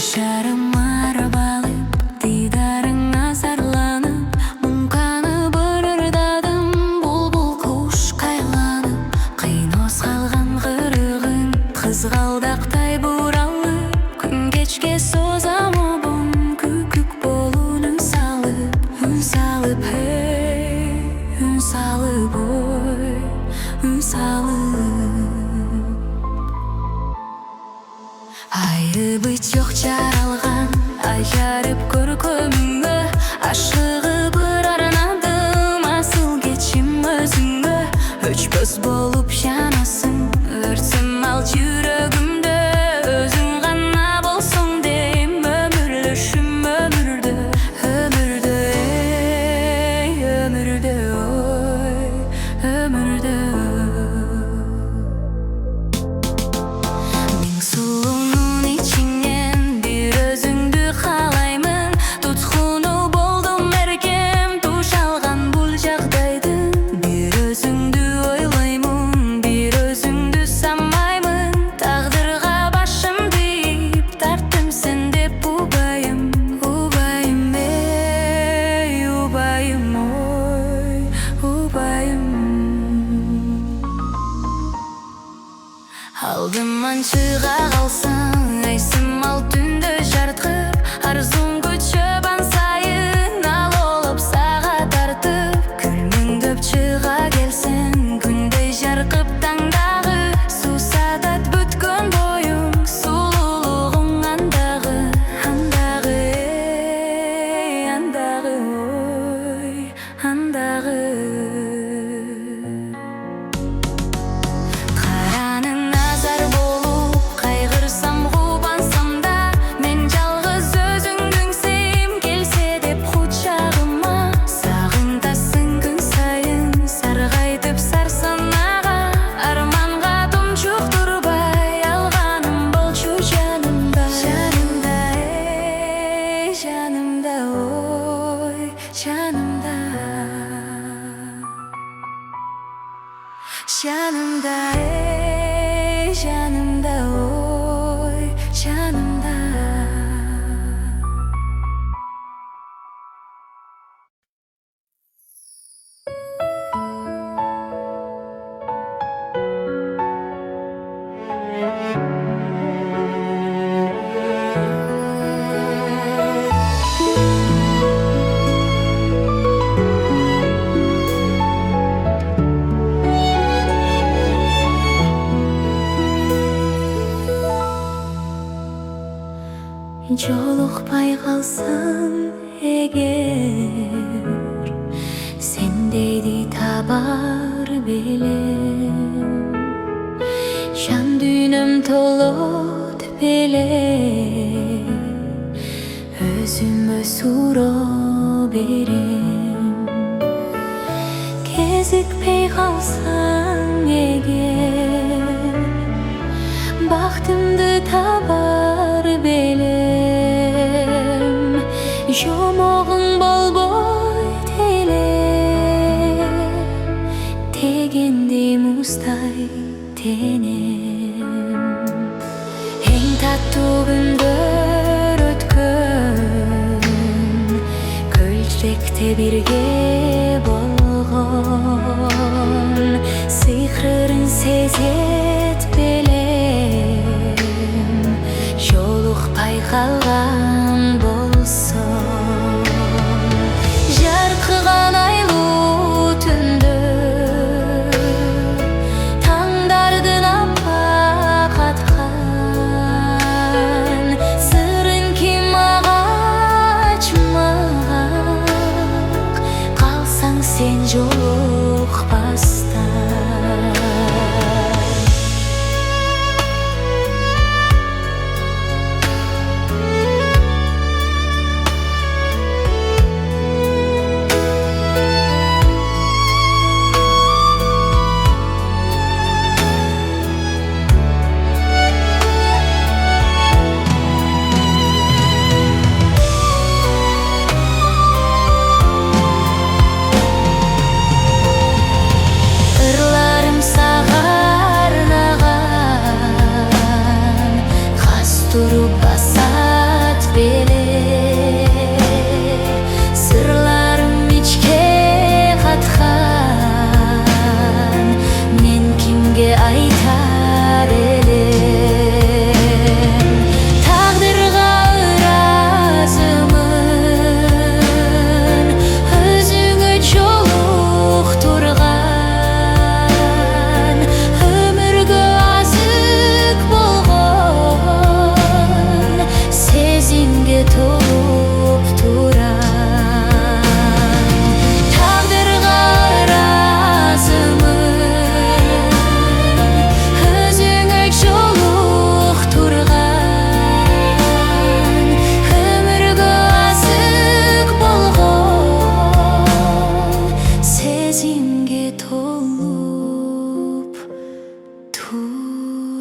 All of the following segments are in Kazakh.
Жарым арбалып, дидарыңа зарланып, мұңқанып ырырдадым, бұлбұл құш қайланып. Қиноз қалған қырығын қызғалдақтай бұралып, күн кешке созам обым, күкік болуын үн салып, hey, үн салып, ой, үн салып. Айыбы жоқ жаралған, ай-жарып көркөміңі, ашығып арнадым, асыл кечім өзіңі. Өчпөз болып жанасың, өртсім ал жүрегімді, өзің ғана болсың дейм, өмірлішім өмірді, ей, өмірді, ой, өмірді. Мен сұлуңның içinden bir özüңді қалаймын, тұтқыны болдым әркем, туш алған бұл жағдайдың. Bir özüңді ойлаймын, bir özüңді санаймын, тағдырға башым дейіп, тарттым сен деп убайым, ей, убайым, ой, убайым. Алдыман шыға қалсаң, айсым ал түнді жарқып, арзуң көчіп ансайын, ал олып саға тартып. Күлміңдіп шыға келсең, күндей жарқып таңдағы, сусатат бүткөн бойың, сұлулығың андағы, ей, андағы, ой, андағы. Қараның назар болып, қайғырсам қубансам да, мен жалғыз өзіңдің сүйім келсе деп құшағыма. Сағынтасың күн сайын, сарғайтып сарсанаға, арманға тұншықтырбай алғаным болшы жанымда. Ей, жанымда, ой, жанымда. Жанымда, ей, жанымда, ой, жанымда. Жолықпай қалсам егер, сендейді табар белем, жан дүйнім толот белем, өзіме суро берем. Кезікпей қалсаң егер, бақытымды табар белем, жомоғың болбой теле, тегенде мұздай тенем. Ең татты күндер өткөн, көлшекте бірге болған, сиқырын сезет белем, жолықпай қалған болсын. Жарқыған айлы түнді, таңдардың аппақ атқан, сырын кім ағачмақ,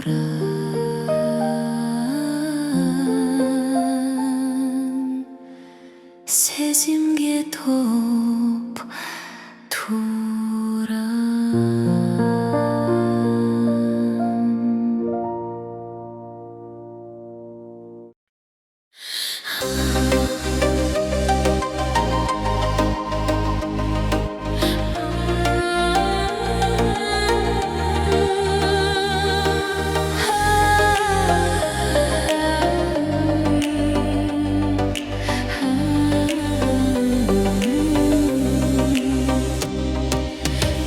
турам сезимге топ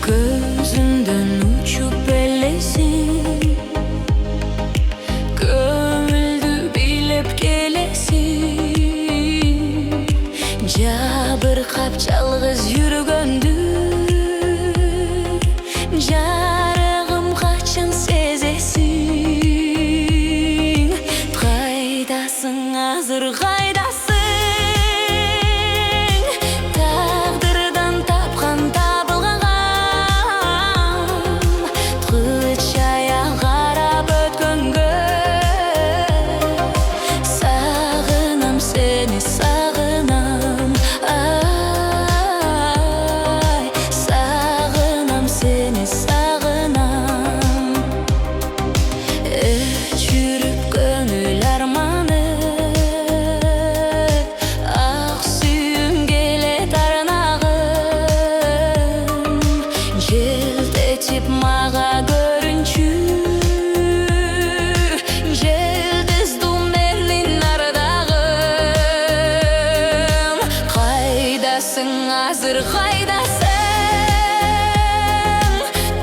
Gözünden uçup elesin, kömüldü bilip gelesin. Jabırkap çalgız yürgöndü, jarığım kaçın sezesin. Kaydasın hazır kaydasın, taqdırdan tapkan tabılgan kılıçaya qarap ötkөнгө. Sağınam seni sağınam, ay sağınam seni sağınam. Öçürüp gönül armanı, ak suyum gelet arnağım. Jeltetip mağa görünçü, jeldizdum elin ardağım. Kaydasın hazır kaydasın,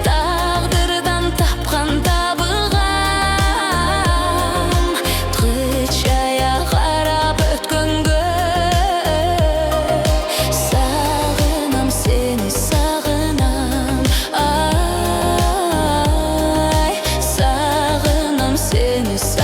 taqdırdan tapkan tabılgan kılıçaya qarap ötkөнгө. Sağınam seni sağınam, ay sağınam seni sağınam.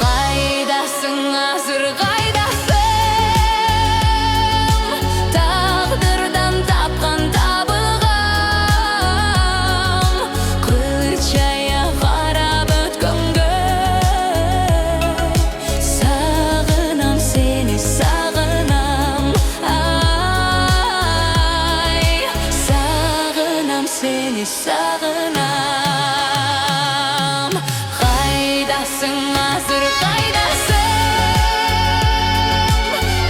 Kaydasın hazır kaydasın, taqdırdan tapkan tabılgan kılıçaya qarap ötkөнгө. Sağınam seni sağınam, ay sağınam seni sağınam. Kaydasın hazır kaydasın,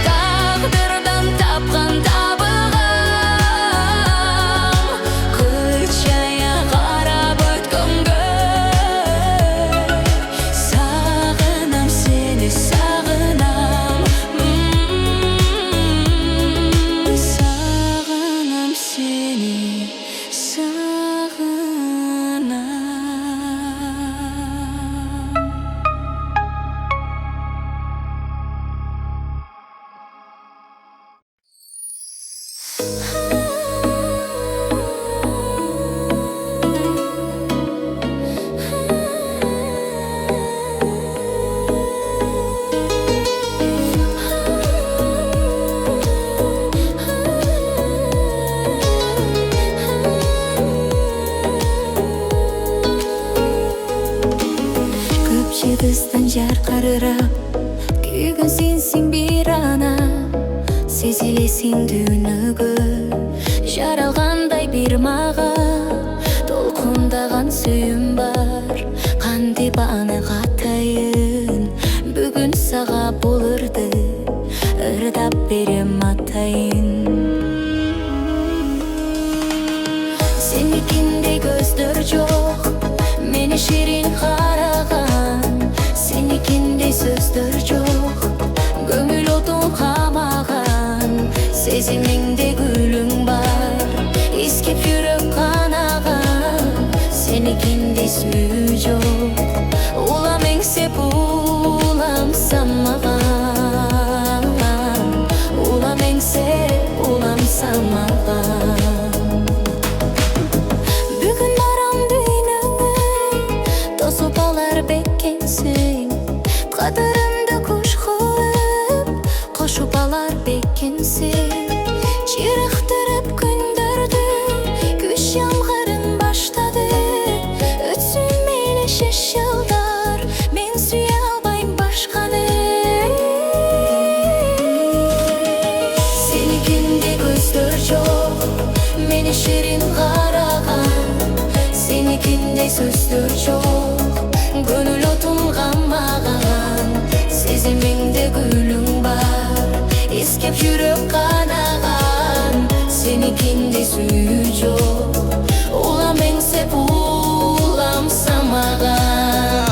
taqdırdan tapkan tabılgan kılıçaya qarap ötkөнгө. Sağınam seni sağınam, sağınam seni sağınam. Көп жылдыздан жарқырап күйгөн сенсиң бир ана, сезилесиң дүйнөгө жаралгандай бир мага. Толкундаган сүйүм бар, кантип аны катайын, бүгүн сага болурду ырдап берем атайын. Senikinde gözдөр жок, мени ширин караган. Senikinde сөздөр жок, көңүл отун камаган. Сезимиңде гүлүң бар, искеп жүрөк канаган. Senikinde сүйүү жок, улам эңсеп уламсам мага. ekенсиң. Кадырымды куш кылып, кошуп алар бекинсиң. Чирыктырып күндөрдү, күч ямгырын баштады. Өтсүн мейли 5 жылдар, мен сүйө албайм башканы. Сеникинде көздөр жок, мени ширин караган. Сеникиндей сөздөр жок, көңүл отун камаган. Сезимиңде гүлүң бар, искеп жүрөк канаган. Сеникиндей сүйүү жок, улам эңсеп улам самаган.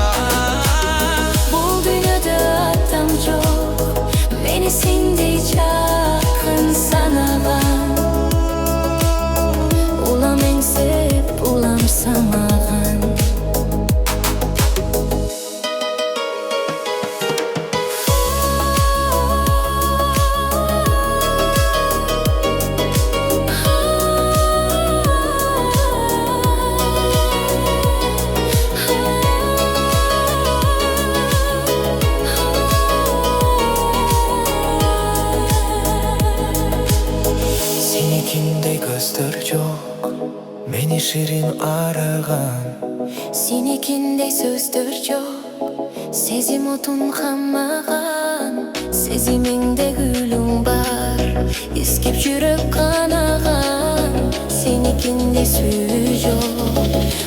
Бул дүйнөдө адам жок, мени сендей жакын санаган. Улам эңсеп улам самаган. Сеникиндей көздөр жок, мени ширин араган. Сеникиндей сөздөр жок, сезим отун камаган. Сезимиңде гүлүң бар, искеп жүрөк канаган. Сеникиндей сүйүү жок,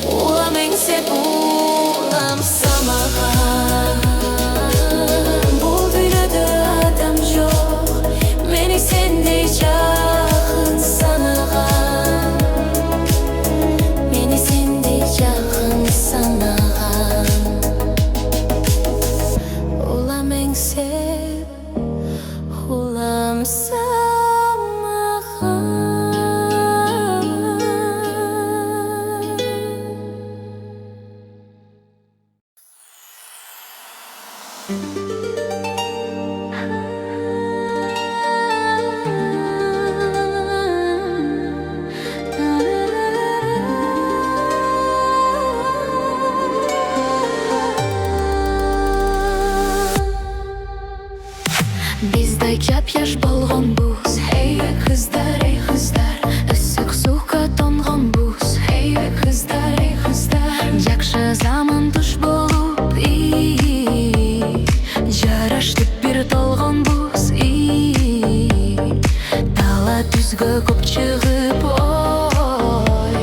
улам эңсеп улам самаган. Бул дүйнөдө адам жок, мени сендей жакын санаган. Мени сендей жакын санаган. Улам эңсеп улам самаган. Bizday jap-yosh bo'lganbuz, ey qizlar, issiq suvga to'ngan buz, ey qizlar, yaxshi zamon tush bo'lib, jarashib bir to'lgan buz, dala tuzga ko'p chiqib, oy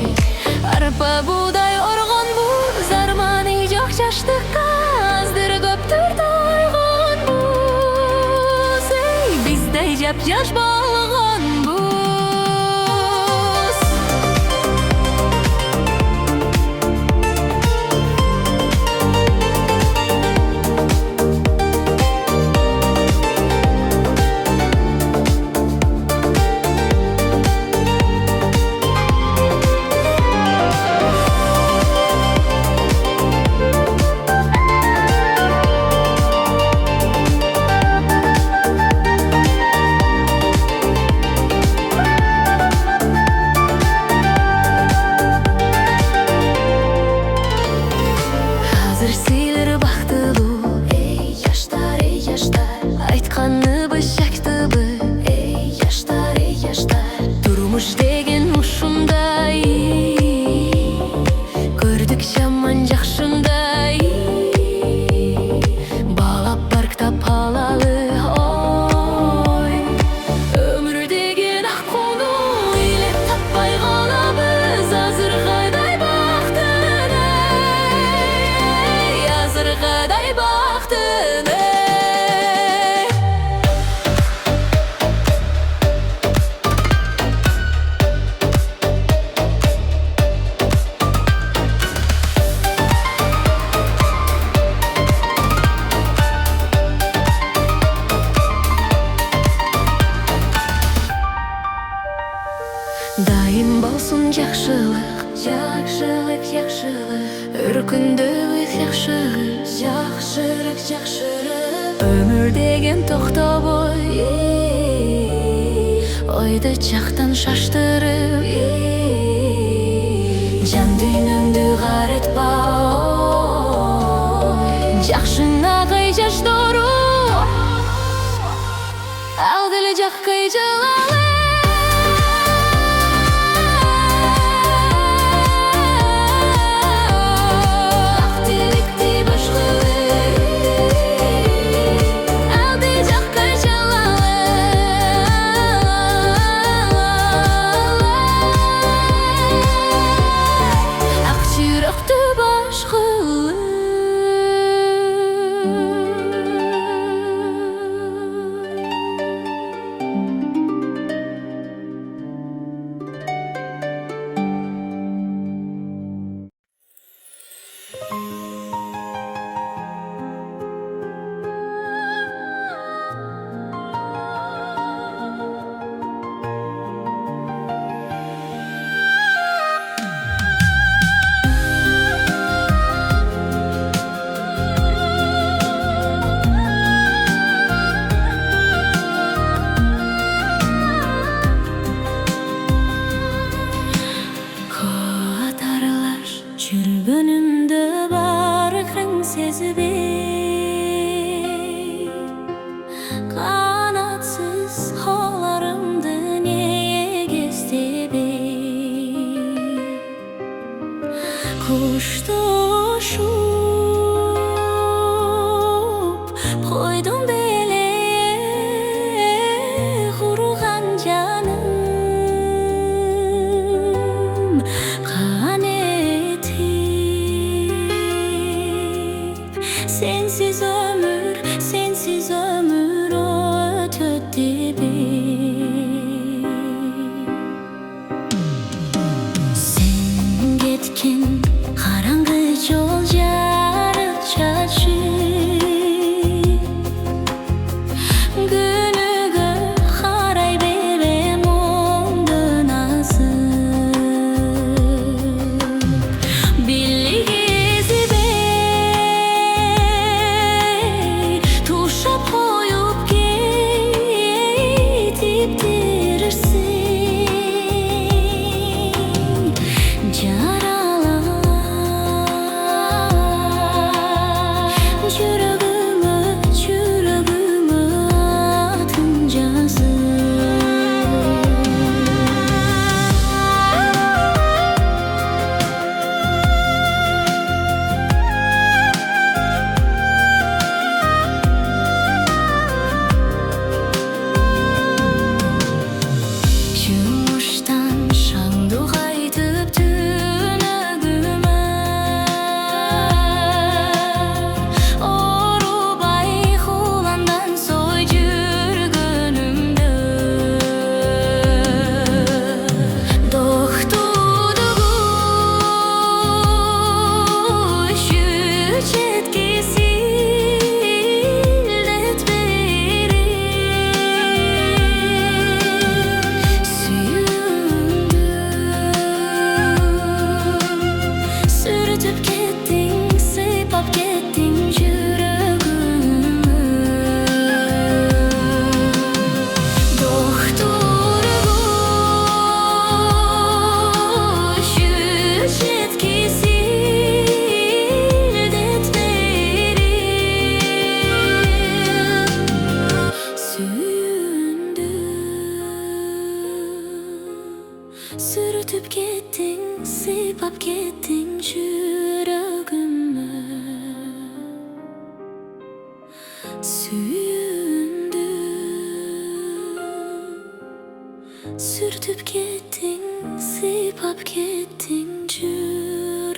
arpa buğday organ buz, armani yo'q yoshlikka azdir ko'pdir to'ygan buz. Bizday jap-yosh bo'lgan buz. Hazır seyler baktılуу, ey yaşlar, aytkаны бышакты бы, ey yaşlar. Turmuş деген ушундай, көрдүк жаман жакшындай. Балап бар китап алалы, ой өмүр деген ак кууну ыйлеп таппай калабыз. Азыр кайдай бактын, азыр кайдай бактын. Дайым болсун жакшылык, өр күндө жакшырык. Өмүр деген токтобой, ойду жактан шаштырып, жан дүйнөңдү карытпа, ой жаштары ал деле жакка жылалы Жүргөнүмдө барыкың сезбей канатсыз колорумду неге эстебей кушташып койдум беле курган жаным sensiz ömür ötüttü bey. Sen ketken karangı yol jarıp çaçıp günügө karay berem oңдон azып билли Tuşap koyup ketip dirirsin Jaralar Жүрөгүмө атын жазып Жумуштан шаңды кайтып түнөгүмө Оорубай куландан сой жүргөнүмдө Доктурду күшү жеткисилдет берип Sürtüp kettin, sıypap kettin жүрөгүмө Доктуру күшү жеткисилдет берип Сүйүндү Sürtüp kettin, sıypap kettin жүрөгүмө Sүйүndү Sürtüp kettin, sıypap kettin жүрөгүмө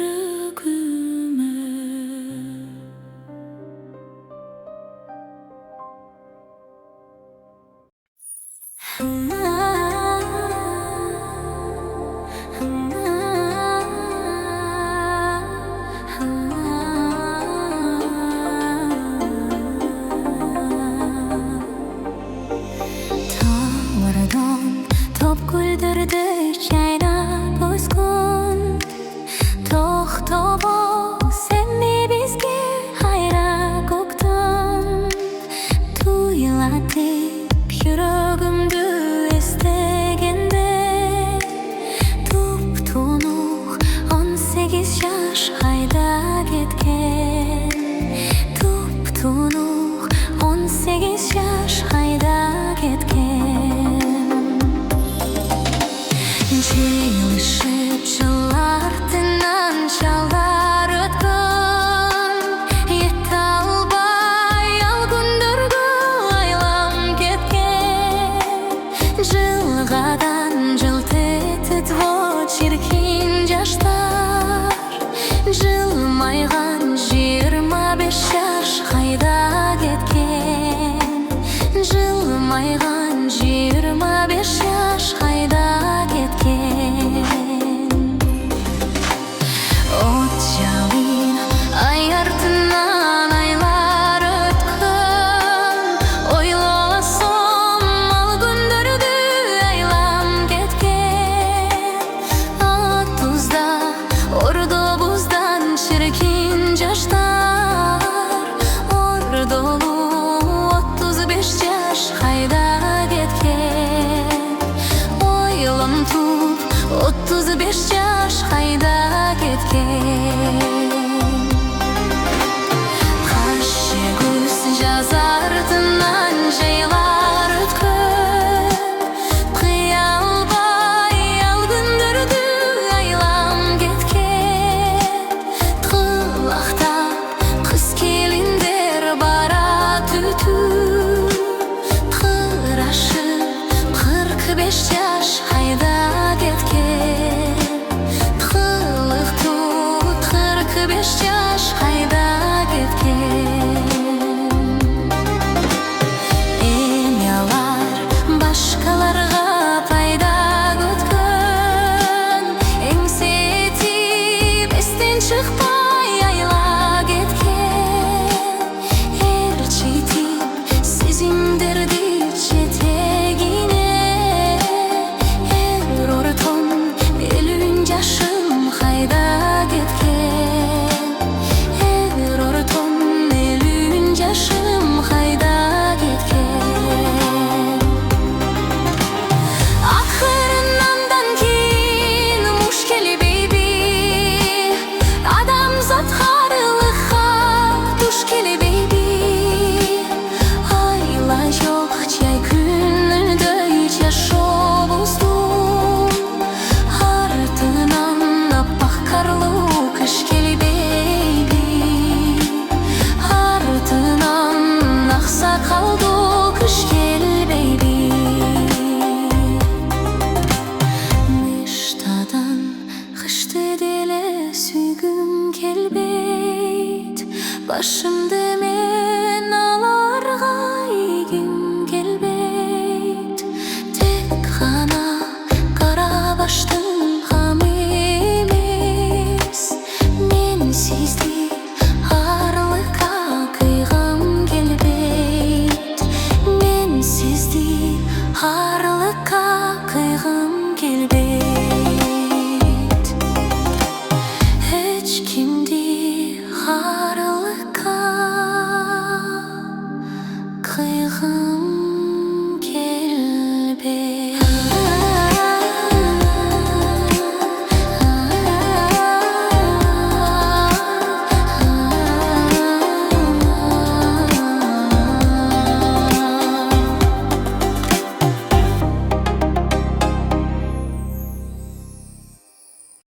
Tağlardan top güldürdü çaynap uzgun Toxtobo sen mi bizge hayra koktan Tuyulatip yürөгүмдү estegende Туп-тунук 18 жаш кайда кеткен Туп-тунук